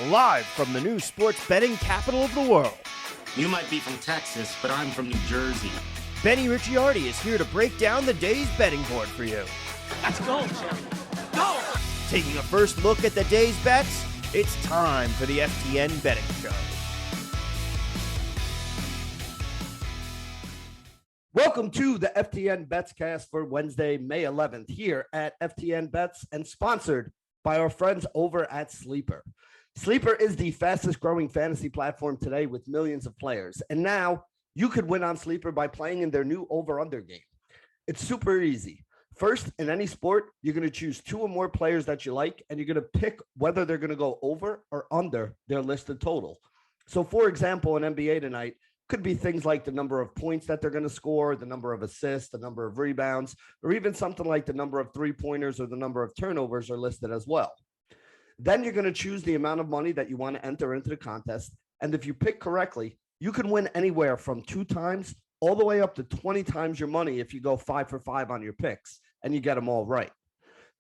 live from the new sports betting capital of the world. You might be from Texas, but I'm from New Jersey. Benny Ricciardi is here to break down the day's betting board for you. Let's go, Jerry. Go! Taking a first look at the day's bets, it's time for the FTN Betting Show. Welcome to the FTN Bets Cast for Wednesday, May 11th here at FTN Bets and sponsored by our friends over at Sleeper. Sleeper is the fastest growing fantasy platform today with millions of players. And now you could win on Sleeper by playing in their new over-under game. It's super easy. First, in any sport, you're going to choose two or more players that you like, and you're going to pick whether they're going to go over or under their listed total. So, for example, in NBA tonight, could be things like the number of points that they're going to score, the number of assists, the number of rebounds, or even something like the number of three-pointers or the number of turnovers are listed as well. Then you're going to choose the amount of money that you want to enter into the contest. And if you pick correctly, you can win anywhere from 2 times all the way up to 20 times your money if you go 5 for 5 on your picks and you get them all right.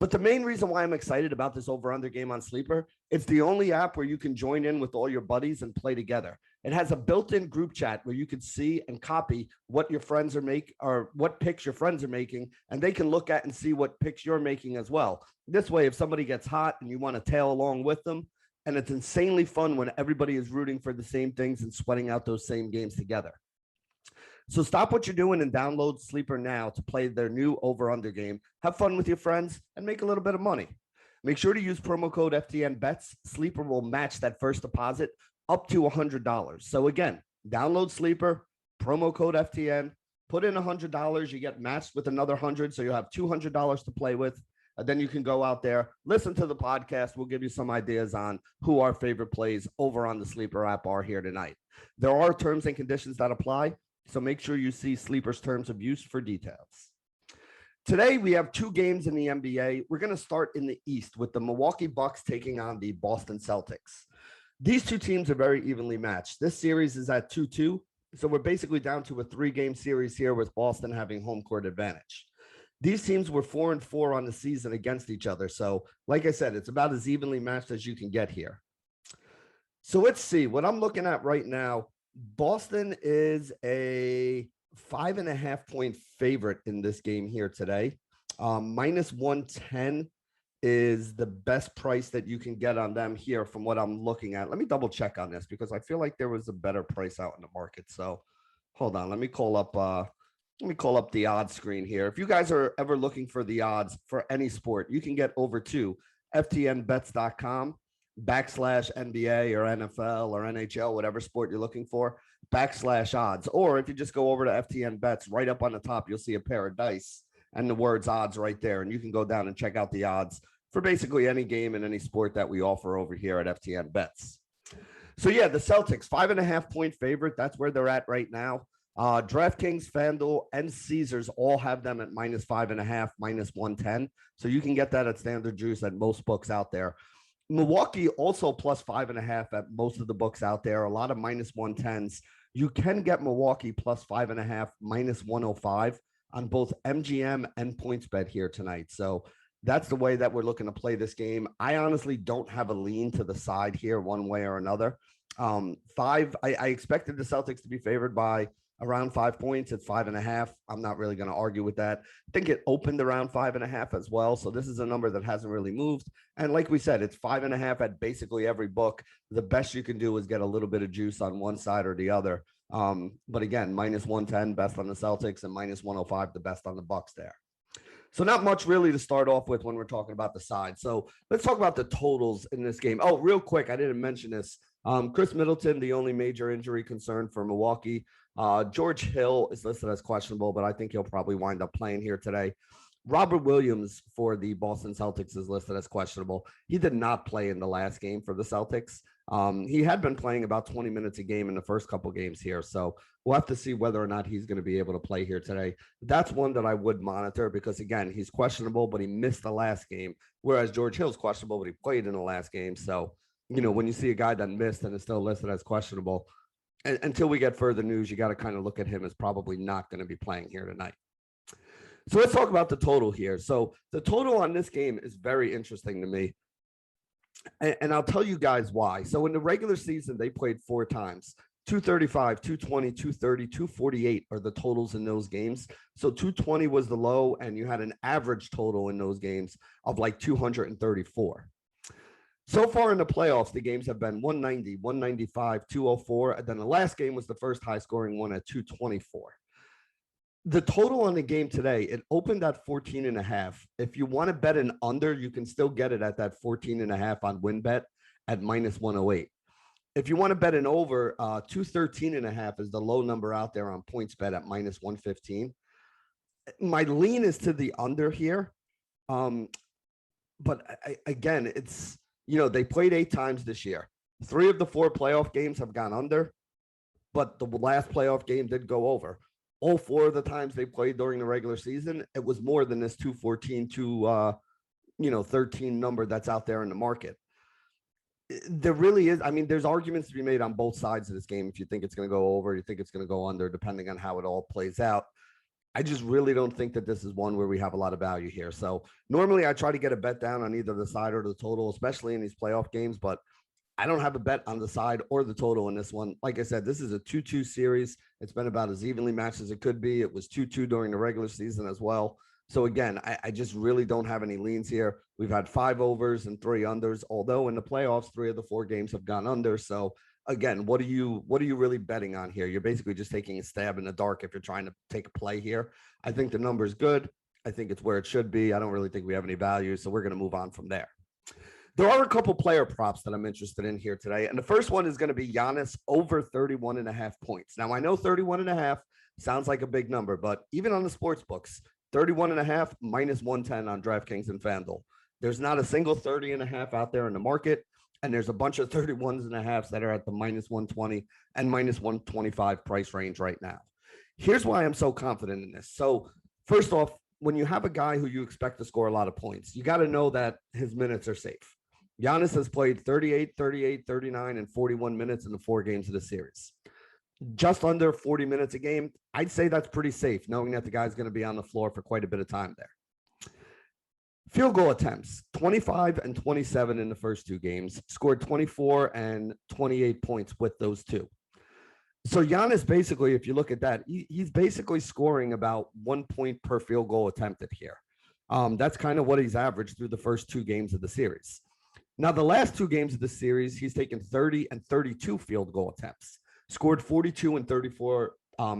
But the main reason why I'm excited about this over-under game on Sleeper, it's the only app where you can join in with all your buddies and play together. It has a built-in group chat where you can see and copy what your friends are making or what picks your friends are making, and they can look at and see what picks you're making as well. This way, if somebody gets hot and you want to tail along with them, and it's insanely fun when everybody is rooting for the same things and sweating out those same games together. So stop what you're doing and download Sleeper now to play their new over-under game. Have fun with your friends and make a little bit of money. Make sure to use promo code FTNBets. Sleeper will match that first deposit up to $100. So again, download Sleeper, promo code FTN, put in $100, you get matched with another $100, so you'll have $200 to play with. And then you can go out there, listen to the podcast. We'll give you some ideas on who our favorite plays over on the Sleeper app are here tonight. There are terms and conditions that apply, so make sure you see Sleeper's terms of use for details. Today, we have 2 games in the NBA. We're going to start in the East with the Milwaukee Bucks taking on the Boston Celtics. These 2 teams are very evenly matched. This series is at 2-2, so we're basically down to a 3-game series here with Boston having home court advantage. These teams were 4-4 on the season against each other, so like I said, it's about as evenly matched as you can get here. So let's see. What I'm looking at right now, Boston is a 5.5-point favorite in this game here today. Minus 110 is the best price that you can get on them here from what I'm looking at. Let me double check on this because I feel like there was a better price out in the market. So hold on. Let me call up the odds screen here. If you guys are ever looking for the odds for any sport, you can get over to ftnbets.com/NBA or NFL or NHL, whatever sport you're looking for, /odds. Or if you just go over to FTN Bets, right up on the top, you'll see a pair of dice and the words odds right there. And you can go down and check out the odds for basically any game and any sport that we offer over here at FTN Bets. So yeah, the Celtics, 5.5-point favorite. That's where they're at right now. DraftKings, FanDuel, and Caesars all have them at minus 5.5, minus 110. So you can get that at standard juice at most books out there. Milwaukee also plus 5.5 at most of the books out there. A lot of minus 110s. You can get Milwaukee plus 5.5, minus 105 on both MGM and PointsBet here tonight. So that's the way that we're looking to play this game. I honestly don't have a lean to the side here one way or another. I expected the Celtics to be favored by around 5 points at 5.5. I'm not really going to argue with that. I think it opened around 5.5 as well. So this is a number that hasn't really moved. And like we said, it's 5.5 at basically every book. The best you can do is get a little bit of juice on one side or the other. But again, minus 110, best on the Celtics, and minus 105, the best on the Bucks there. So not much really to start off with when we're talking about the side. So let's talk about the totals in this game. Oh, real quick, I didn't mention this. Chris Middleton, the only major injury concern for Milwaukee. George Hill is listed as questionable, but I think he'll probably wind up playing here today. Robert Williams for the Boston Celtics is listed as questionable. He did not play in the last game for the Celtics. He had been playing about 20 minutes a game in the first couple games here. So we'll have to see whether or not he's going to be able to play here today. That's one that I would monitor because, again, he's questionable, but he missed the last game, whereas George Hill's questionable, but he played in the last game. So, you know, when you see a guy that missed and is still listed as questionable, until we get further news, you got to kind of look at him as probably not going to be playing here tonight. So let's talk about the total here. So the total on this game is very interesting to me. And I'll tell you guys why. So in the regular season, they played 4 times. 235, 220, 230, 248 are the totals in those games. So 220 was the low, and you had an average total in those games of like 234. So far in the playoffs, the games have been 190, 195, 204, and then the last game was the first high-scoring one at 224. The total on the game today, it opened at 14.5. If you want to bet an under, you can still get it at that 14.5 on WinBet at minus 108. If you want to bet an over, 213.5 is the low number out there on PointsBet at minus 115. My lean is to the under here. But again, it's, they played 8 times this year. 3 of the 4 playoff games have gone under, but the last playoff game did go over. All 4 of the times they played during the regular season, it was more than this 214 to 13 number that's out there in the market. There really is. I mean, there's arguments to be made on both sides of this game. If you think it's going to go over, you think it's going to go under, depending on how it all plays out. I just really don't think that this is one where we have a lot of value here. So normally I try to get a bet down on either the side or the total, especially in these playoff games, but I don't have a bet on the side or the total in this one. Like I said, this is a 2-2 series. It's been about as evenly matched as it could be. It was 2-2 during the regular season as well. So again, I just really don't have any leans here. We've had 5 overs and 3 unders, although in the playoffs, 3 of the 4 games have gone under. So again, what are you really betting on here? You're basically just taking a stab in the dark if you're trying to take a play here. I think the number is good. I think it's where it should be. I don't really think we have any value, so we're going to move on from there. There are a couple player props that I'm interested in here today. And the first one is going to be Giannis over 31.5 points. Now, I know 31.5 sounds like a big number, but even on the sports books, 31.5 minus 110 on DraftKings and FanDuel. There's not a single 30.5 out there in the market. And there's a bunch of 31.5s that are at the minus 120 and minus 125 price range right now. Here's why I'm so confident in this. So first off, when you have a guy who you expect to score a lot of points, you got to know that his minutes are safe. Giannis has played 38, 38, 39, and 41 minutes in the 4 games of the series. Just under 40 minutes a game. I'd say that's pretty safe, knowing that the guy's going to be on the floor for quite a bit of time there. Field goal attempts, 25 and 27 in the first 2 games, scored 24 and 28 points with those 2. So Giannis, basically, if you look at that, he's basically scoring about 1 point per field goal attempted here. That's kind of what he's averaged through the first 2 games of the series. Now, the last 2 games of the series, he's taken 30 and 32 field goal attempts, scored 42 and 34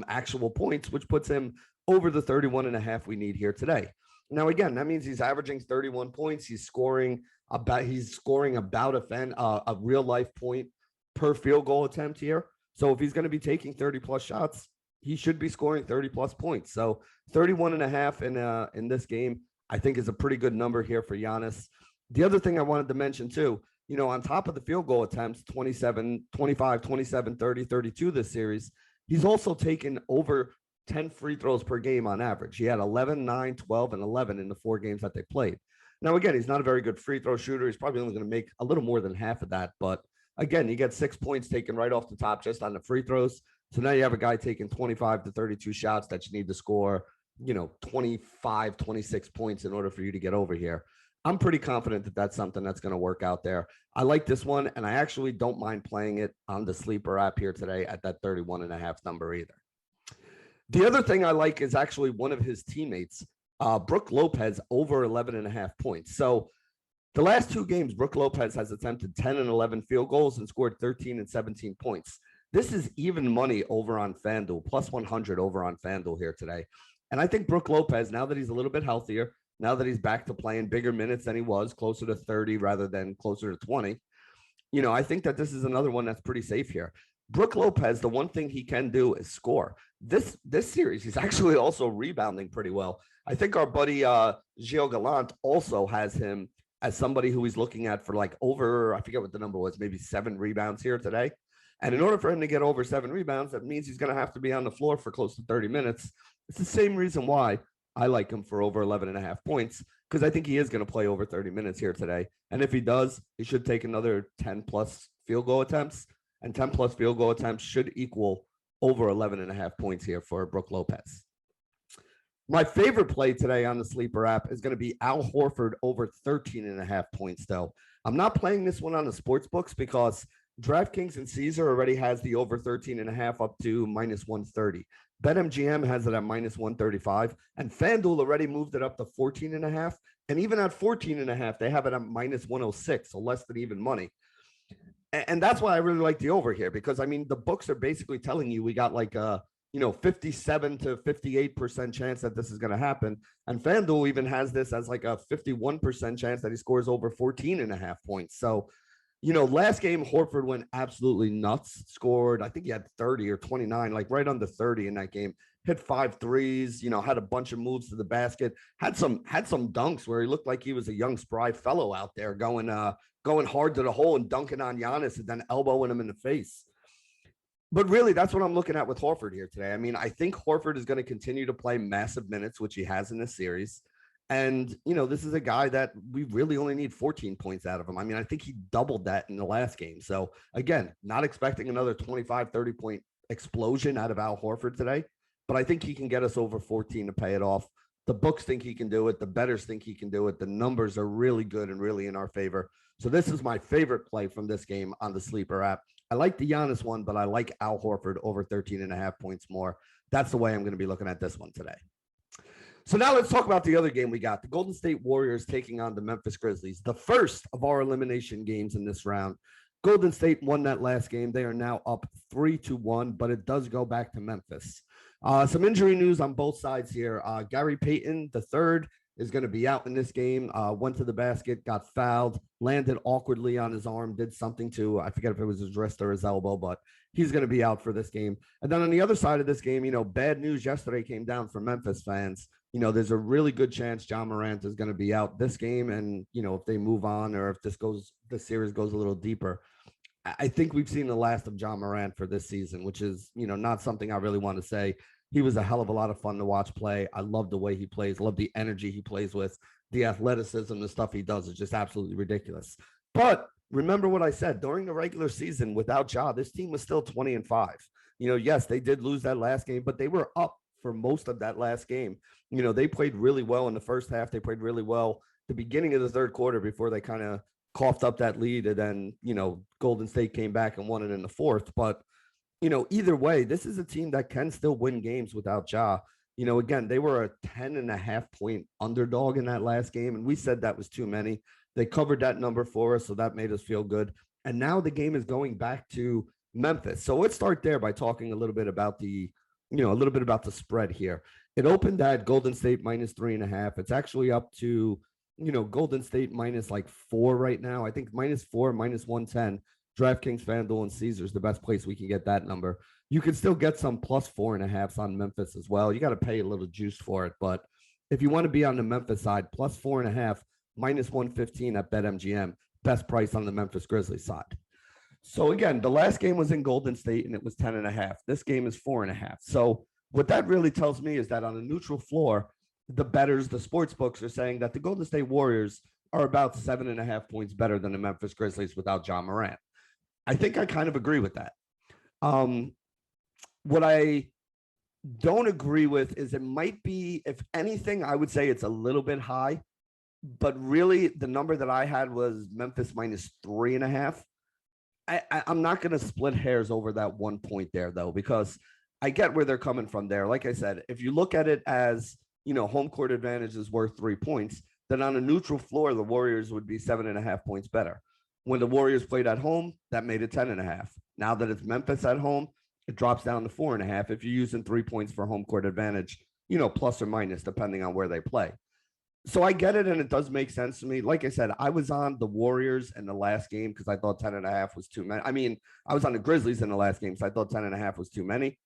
actual points, which puts him over the 31.5 we need here today. Now, again, that means he's averaging 31 points. He's scoring about a real life point per field goal attempt here. So if he's going to be taking 30 plus shots, he should be scoring 30 plus points. So 31.5 in this game, I think is a pretty good number here for Giannis. The other thing I wanted to mention too, on top of the field goal attempts, 27, 25, 27, 30, 32 this series, he's also taken over 10 free throws per game on average. He had 11, 9, 12, and 11 in the 4 games that they played. Now, again, he's not a very good free throw shooter. He's probably only going to make a little more than half of that. But again, you get 6 points taken right off the top just on the free throws. So now you have a guy taking 25 to 32 shots that you need to score, 25, 26 points in order for you to get over here. I'm pretty confident that that's something that's going to work out there. I like this one, and I actually don't mind playing it on the sleeper app here today at that 31.5 number either. The other thing I like is actually one of his teammates, Brook Lopez, over 11.5 points. So the last 2 games, Brook Lopez has attempted 10 and 11 field goals and scored 13 and 17 points. This is even money over on FanDuel, plus 100 over on FanDuel here today. And I think Brook Lopez, now that he's a little bit healthier, now that he's back to playing bigger minutes than he was, closer to 30 rather than closer to 20, I think that this is another one that's pretty safe here. Brook Lopez, the one thing he can do is score. This series, he's actually also rebounding pretty well. I think our buddy Gio Gallant also has him as somebody who he's looking at for like over, I forget what the number was, maybe 7 rebounds here today. And in order for him to get over 7 rebounds, that means he's going to have to be on the floor for close to 30 minutes. It's the same reason why I like him for over 11.5 points, because I think he is going to play over 30 minutes here today. And if he does, he should take another 10 plus field goal attempts. And 10 plus field goal attempts should equal over 11.5 points here for Brook Lopez. My favorite play today on the sleeper app is going to be Al Horford over 13.5 points, though. I'm not playing this one on the sports books because DraftKings and Caesar already has the over 13.5 up to minus 130. BetMGM has it at minus 135, and FanDuel already moved it up to 14.5. And even at 14.5, they have it at minus 106, so less than even money. And that's why I really like the over here, because I mean, the books are basically telling you we got like a 57 to 58% chance that this is going to happen. And FanDuel even has this as like a 51% chance that he scores over 14.5 points. So, last game, Horford went absolutely nuts, scored, I think he had 30 or 29, like right under 30 in that game, hit 5 threes, had a bunch of moves to the basket, had some dunks where he looked like he was a young, spry fellow out there going hard to the hole and dunking on Giannis and then elbowing him in the face. But really, that's what I'm looking at with Horford here today. I mean, I think Horford is going to continue to play massive minutes, which he has in this series. And, this is a guy that we really only need 14 points out of him. I mean, I think he doubled that in the last game. So, again, not expecting another 25, 30-point explosion out of Al Horford today. But I think he can get us over 14 to pay it off. The books think he can do it. The bettors think he can do it. The numbers are really good and really in our favor. So this is my favorite play from this game on the sleeper app. I like the Giannis one, but I like Al Horford over 13.5 points more. That's the way I'm going to be looking at this one today. So now let's talk about the other game we got. The Golden State Warriors taking on the Memphis Grizzlies, the first of our elimination games in this round. Golden State won that last game. They are now up 3-1, but it does go back to Memphis. Some injury news on both sides here. Gary Payton III is going to be out in this game. Went to the basket, got fouled, landed awkwardly on his arm, did something to, I forget if it was his wrist or his elbow, but he's going to be out for this game. And then on the other side of this game, bad news yesterday came down for Memphis fans. There's a really good chance John Morant is going to be out this game. And, if they move on or if this series goes a little deeper, I think we've seen the last of John Morant for this season, which is, not something I really want to say. He was a hell of a lot of fun to watch play. I love the way he plays. I love the energy he plays with. The athleticism, the stuff he does is just absolutely ridiculous. But remember what I said during the regular season, without Ja, this team was still 20-5. Yes, they did lose that last game, but they were up for most of that last game. They played really well in the first half. They played really well the beginning of the third quarter before they kind of coughed up that lead. And then, Golden State came back and won it in the fourth. But either way, this is a team that can still win games without Ja. Again, they were a 10.5 point underdog in that last game, and we said that was too many. They covered that number for us, so that made us feel good. And now the game is going back to Memphis. So let's start there by talking a little bit about the spread here. It opened at Golden State minus 3.5. It's actually up to, Golden State minus like 4 right now. I think minus 4, minus 110. DraftKings, FanDuel, and Caesars, the best place we can get that number. You can still get some plus 4.5s on Memphis as well. You got to pay a little juice for it. But if you want to be on the Memphis side, plus 4.5, minus 115 at BetMGM, best price on the Memphis Grizzlies side. So again, the last game was in Golden State and it was 10.5. This game is 4.5. So what that really tells me is that on a neutral floor, the bettors, the sports books are saying that the Golden State Warriors are about 7.5 points better than the Memphis Grizzlies without John Morant. I think I kind of agree with that. What I don't agree with is it might be, if anything, I would say it's a little bit high, but really the number that I had was Memphis minus 3.5. I'm not going to split hairs over that 1 point there, though, because I get where they're coming from there. Like I said, if you look at it as, home court advantage is worth 3 points, then on a neutral floor, the Warriors would be 7.5 points better. When the Warriors played at home, that made it 10.5. Now that it's Memphis at home, it drops down to 4.5 if you're using 3 points for home court advantage, plus or minus, depending on where they play. So I get it, and it does make sense to me. Like I said, I was on the Warriors in the last game because I thought 10.5 was too many. I mean, I was on the Grizzlies in the last game, so I thought 10.5 was too many.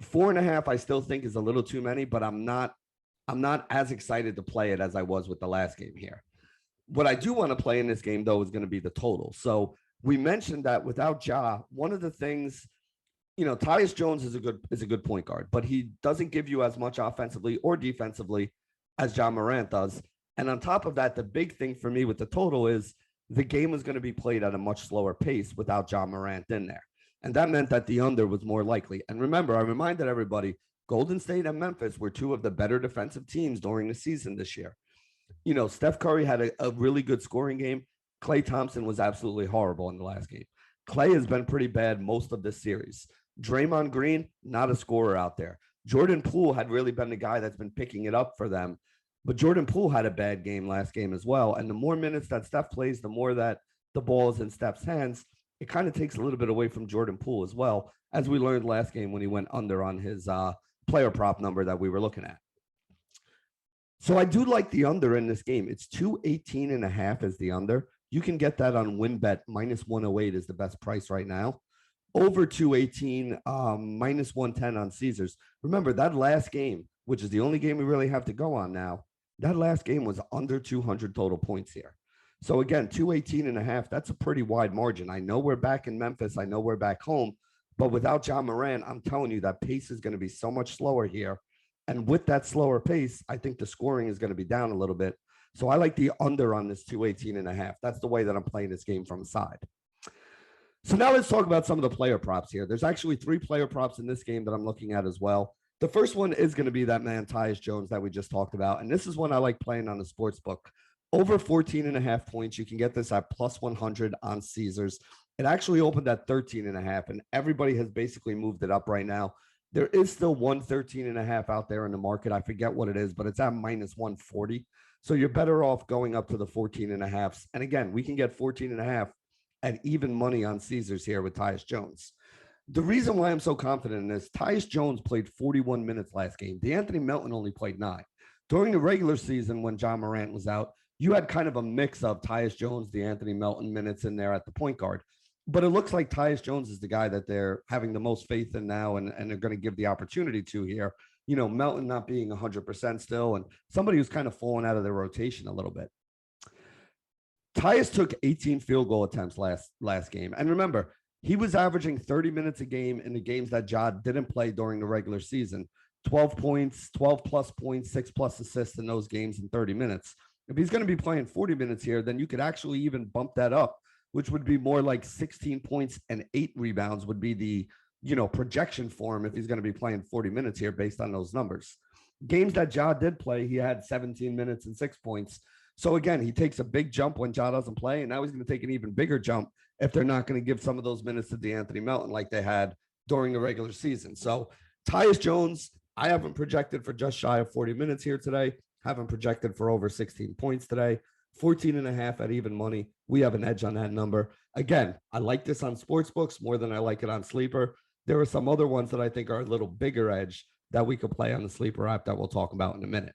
4.5, I still think is a little too many, but I'm not as excited to play it as I was with the last game here. What I do want to play in this game, though, is going to be the total. So we mentioned that without Ja, one of the things, Tyus Jones is a good point guard, but he doesn't give you as much offensively or defensively as John Morant does. And on top of that, the big thing for me with the total is the game was going to be played at a much slower pace without John Morant in there. And that meant that the under was more likely. And remember, I reminded everybody, Golden State and Memphis were two of the better defensive teams during the season this year. Steph Curry had a really good scoring game. Klay Thompson was absolutely horrible in the last game. Klay has been pretty bad most of this series. Draymond Green, not a scorer out there. Jordan Poole had really been the guy that's been picking it up for them. But Jordan Poole had a bad game last game as well. And the more minutes that Steph plays, the more that the ball is in Steph's hands, it kind of takes a little bit away from Jordan Poole as well, as we learned last game when he went under on his player prop number that we were looking at. So I do like the under in this game. It's 218.5 as the under. You can get that on WinBet. Minus 108 is the best price right now. Over 218, minus 110 on Caesars. Remember, that last game, which is the only game we really have to go on now, that last game was under 200 total points here. So again, 218.5, that's a pretty wide margin. I know we're back in Memphis. I know we're back home. But without Ja Morant, I'm telling you that pace is going to be so much slower here. And with that slower pace, I think the scoring is going to be down a little bit. So I like the under on this 218.5. That's the way that I'm playing this game from the side. So now let's talk about some of the player props here. There's actually 3 player props in this game that I'm looking at as well. The first one is going to be that man, Tyus Jones, that we just talked about. And this is one I like playing on the sports book. Over 14.5 points. You can get this at plus 100 on Caesars. It actually opened at 13.5, and everybody has basically moved it up right now. There is still 113.5 out there in the market. I forget what it is, but it's at minus 140. So you're better off going up to the 14.5s. And again, we can get 14.5 at even money on Caesars here with Tyus Jones. The reason why I'm so confident in this, Tyus Jones played 41 minutes last game. DeAnthony Melton only played 9. During the regular season, when Ja Morant was out, you had kind of a mix of Tyus Jones, DeAnthony Melton minutes in there at the point guard. But it looks like Tyus Jones is the guy that they're having the most faith in now, and they're going to give the opportunity to here. Melton not being 100% still, and somebody who's kind of fallen out of their rotation a little bit. Tyus took 18 field goal attempts last game. And remember, he was averaging 30 minutes a game in the games that Ja didn't play during the regular season. 12 points, 12 plus points, 6 plus assists in those games in 30 minutes. If he's going to be playing 40 minutes here, then you could actually even bump that up, which would be more like 16 points and 8 rebounds would be the, projection for him if he's going to be playing 40 minutes here based on those numbers. Games that Ja did play, he had 17 minutes and 6 points. So again, he takes a big jump when Ja doesn't play, and now he's going to take an even bigger jump if they're not going to give some of those minutes to DeAnthony Melton like they had during the regular season. So Tyus Jones, I haven't projected for just shy of 40 minutes here today. Haven't projected for over 16 points today. 14.5 at even money. We have an edge on that number. Again, I like this on sportsbooks more than I like it on Sleeper. There are some other ones that I think are a little bigger edge that we could play on the Sleeper app that we'll talk about in a minute.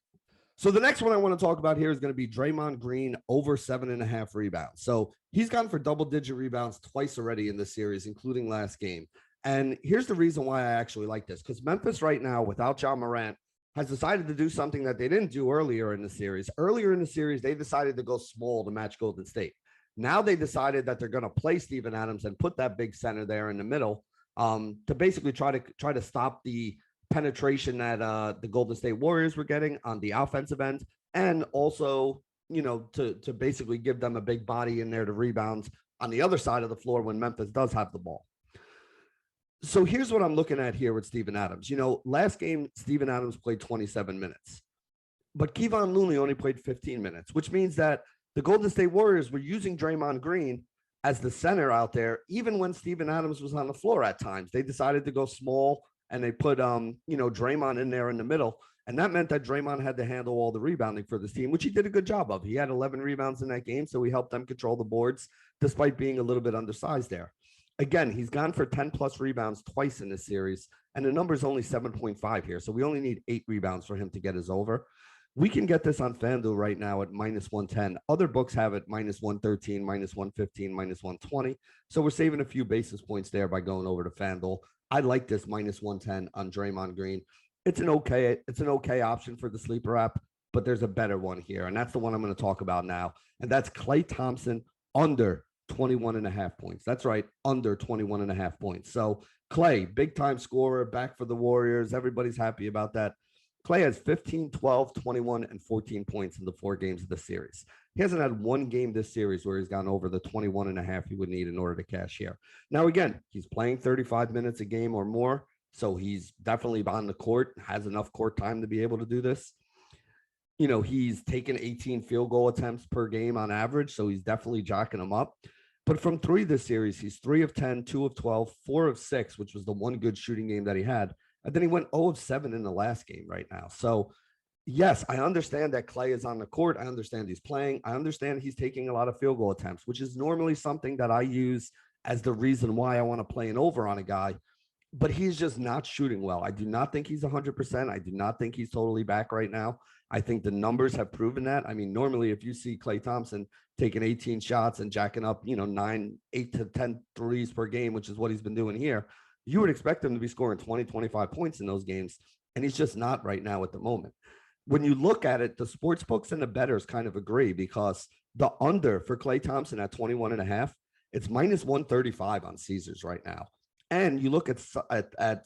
So the next one I want to talk about here is going to be Draymond Green over 7.5 rebounds. So he's gone for double-digit rebounds twice already in this series, including last game. And here's the reason why I actually like this, because Memphis right now, without Ja Morant, has decided to do something that they didn't do earlier in the series. Earlier in the series, they decided to go small to match Golden State. Now they decided that they're going to play Steven Adams and put that big center there in the middle to basically try to stop the penetration that the Golden State Warriors were getting on the offensive end, and also, to basically give them a big body in there to rebound on the other side of the floor when Memphis does have the ball. So here's what I'm looking at here with Steven Adams. Last game, Steven Adams played 27 minutes, but Kevon Looney only played 15 minutes, which means that the Golden State Warriors were using Draymond Green as the center out there, even when Steven Adams was on the floor at times. They decided to go small, and they put, Draymond in there in the middle. And that meant that Draymond had to handle all the rebounding for this team, which he did a good job of. He had 11 rebounds in that game, so he helped them control the boards despite being a little bit undersized there. Again, he's gone for 10-plus rebounds twice in this series, and the number is only 7.5 here. So we only need 8 rebounds for him to get us over. We can get this on FanDuel right now at minus 110. Other books have it minus 113, minus 115, minus 120. So we're saving a few basis points there by going over to FanDuel. I like this minus 110 on Draymond Green. It's an okay option for the Sleeper app, but there's a better one here, and that's the one I'm going to talk about now, and that's Klay Thompson under 21.5 points. That's right, under 21.5 points. So Klay, big-time scorer, back for the Warriors. Everybody's happy about that. Klay has 15, 12, 21, and 14 points in the 4 games of the series. He hasn't had one game this series where he's gone over the 21.5 he would need in order to cash here. Now, again, he's playing 35 minutes a game or more. So he's definitely on the court, has enough court time to be able to do this. You know, he's taken 18 field goal attempts per game on average, so he's definitely jacking them up. But from three this series, he's 3 of 10, 2 of 12, 4 of 6, which was the one good shooting game that he had. And then he went 0 of 7 in the last game right now. So, yes, I understand that Klay is on the court. I understand he's playing. I understand he's taking a lot of field goal attempts, which is normally something that I use as the reason why I want to play an over on a guy. But he's just not shooting well. I do not think he's 100%. I do not think he's totally back right now. I think the numbers have proven that. I mean, normally if you see Klay Thompson taking 18 shots and jacking up, 8 to 10 threes per game, which is what he's been doing here, you would expect him to be scoring 20, 25 points in those games. And he's just not right now at the moment. When you look at it, the sports books and the bettors kind of agree, because the under for Klay Thompson at 21.5, it's minus 135 on Caesars right now. And you look at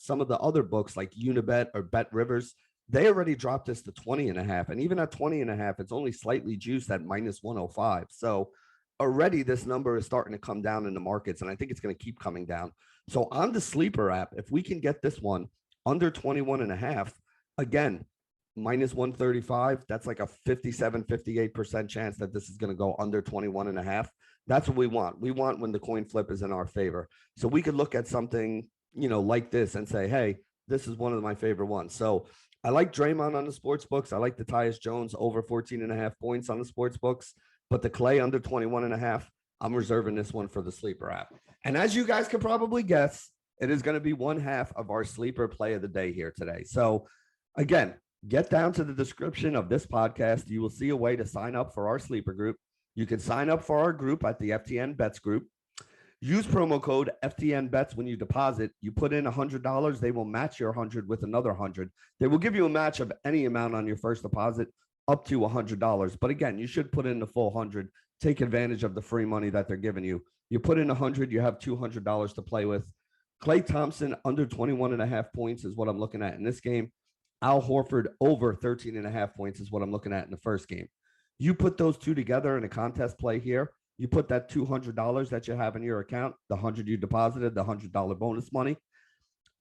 some of the other books like Unibet or Bet Rivers, they already dropped this to 20.5. And even at 20.5, it's only slightly juiced at minus 105. So already this number is starting to come down in the markets, and I think it's going to keep coming down. So on the Sleeper app, if we can get this one under 21.5, again, minus 135, that's like a 58% chance that this is going to go under 21.5. That's what we want. We want when the coin flip is in our favor. So we could look at something, like this and say, hey, this is one of my favorite ones. So I like Draymond on the sports books. I like the Tyus Jones over 14.5 points on the sports books, but the Klay under 21.5, I'm reserving this one for the Sleeper app. And as you guys could probably guess, it is going to be one half of our Sleeper play of the day here today. So again, get down to the description of this podcast. You will see a way to sign up for our Sleeper group. You can sign up for our group at the FTN Bets group. Use promo code FTNBets when you deposit. You put in $100, they will match your 100 with another 100. They will give you a match of any amount on your first deposit up to $100. But again, you should put in the full 100. Take advantage of the free money that they're giving you. You put in 100, you have $200 to play with. Klay Thompson under 21.5 points is what I'm looking at in this game. Al Horford over 13.5 points is what I'm looking at in the first game. You put those two together in a contest play here. You put that $200 that you have in your account, the 100 you deposited, the $100 bonus money.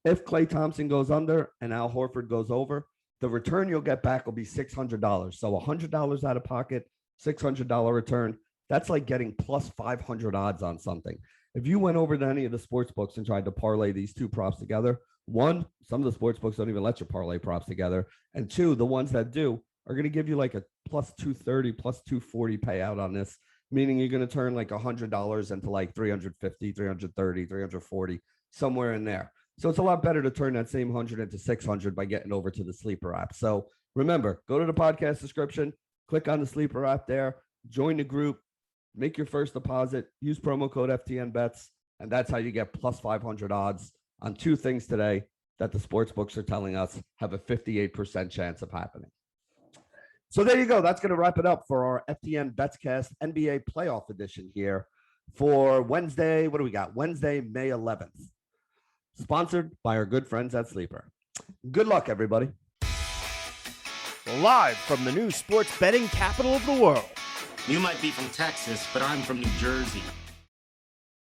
If Klay Thompson goes under and Al Horford goes over, the return you'll get back will be $600. So $100 out of pocket, $600 return. That's like getting plus 500 odds on something. If you went over to any of the sports books and tried to parlay these two props together, one, some of the sports books don't even let you parlay props together. And two, the ones that do are going to give you like a plus 230, plus 240 payout on this, meaning you're going to turn like $100 into like 350, 330, 340, somewhere in there. So it's a lot better to turn that same 100 into 600 by getting over to the Sleeper app. So remember, go to the podcast description, click on the Sleeper app there, join the group, make your first deposit, use promo code FTNBets, and that's how you get plus 500 odds on two things today that the sports books are telling us have a 58% chance of happening. So there you go. That's going to wrap it up for our FTN Betscast NBA playoff edition here for Wednesday. What do we got? Wednesday, May 11th. Sponsored by our good friends at Sleeper. Good luck, everybody. Live from the new sports betting capital of the world. You might be from Texas, but I'm from New Jersey.